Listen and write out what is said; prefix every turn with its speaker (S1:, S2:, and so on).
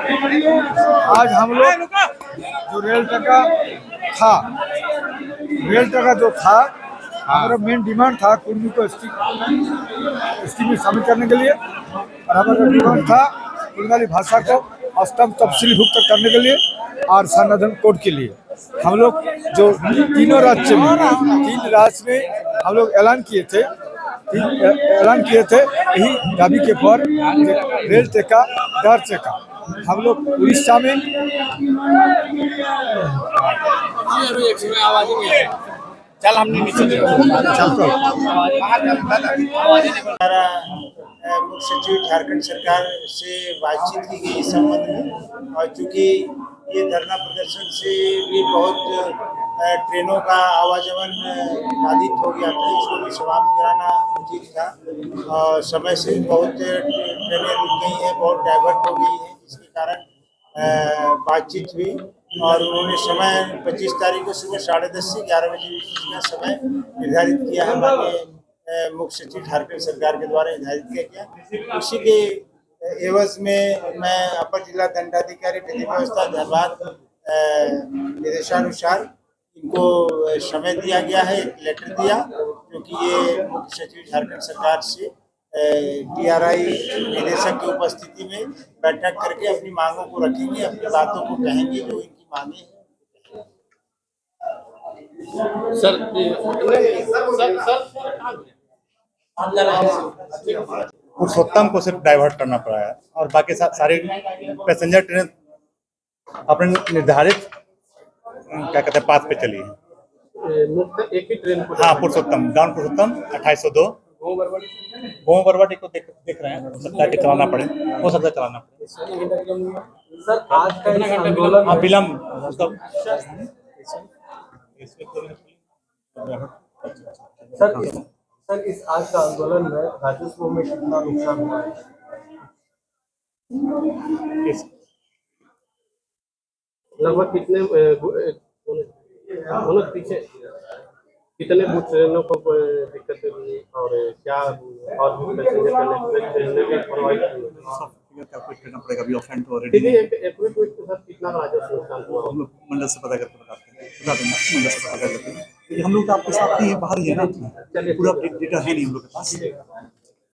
S1: आज हम लोग जो रेल टका जो था हमारा मेन डिमांड था कुर्मी को स्कीम में शामिल करने के लिए, और हमारा डिमांड था बंगाली भाषा को अष्टम तफसीली भुक्त करने के लिए और संविधान कोड के लिए। हम लोग जो तीन राज्य में हम लोग ऐलान किए थे यही दाबी के पर रेल टेका दर टेका हम लोग उड़ीसा में
S2: चल हमने नीचे
S3: मुख्य सचिव झारखंड सरकार से बातचीत की गई इस संबंध में, और चूँकि ये धरना प्रदर्शन से भी बहुत ट्रेनों का आवागमन बाधित हो गया था, इसको भी समाप्त कराना उचित था। और समय से बहुत ट्रेनें रुक गई हैं, बहुत डाइवर्ट हो गई हैं, जिसके कारण बातचीत हुई और उन्होंने समय 25 तारीख को सुबह 10:30 से 11 बजे का समय निर्धारित किया है। माननीय मुख्य सचिव झारखंड सरकार के द्वारा निर्धारित किया गया। उसी के एवज में मैं अपर जिला दंडाधिकारी विधि व्यवस्था धनबाद निर्देशानुसार इनको समय दिया गया है, एक लेटर दिया, क्योंकि ये मुख्य सचिव झारखंड सरकार से DRI निदेशक की उपस्थिति में बैठक करके अपनी मांगों को रखेंगे, अपनी बातों को कहेंगे जो इनकी मांगे हैं।
S4: पुरुषोत्तम को सिर्फ डाइवर्ट करना पड़ा है और बाकी सारी पैसेंजर ट्रेन अपने निर्धारित क्या कहते हैं पाथ पे चली है।
S2: एक ही ट्रेन
S4: हाँ, पुरुषोत्तम 2802 गोम बरवाटी को देख रहे हैं, हो सकता है कि चलाना पड़े, हो सकता है चलाना पड़े।
S2: सर आज का आंदोलन
S4: हाँ, विलम्ब
S2: सर इस आज का आंदोलन में राजस्व में कितना नुकसान हुआ है? लगभग कितने पीछे कितने बूथ ट्रेनों को दिक्कत हुई और क्या और भी पैसेंजर ट्रेनें भी प्रभावित हुई?
S4: करना पड़ेगा, अभी ऑफेंड हो
S2: ठीक है, एक के साथ कितना राजस्व नुकसान हुआ?
S4: हम लोग मंडल से पता करके बता देंगे, मंडल से पता कर लेते हैं। हम लोग आपके साथ ही है, बाहर ही है ना, पूरा डेटा है नहीं हम लोग के पास।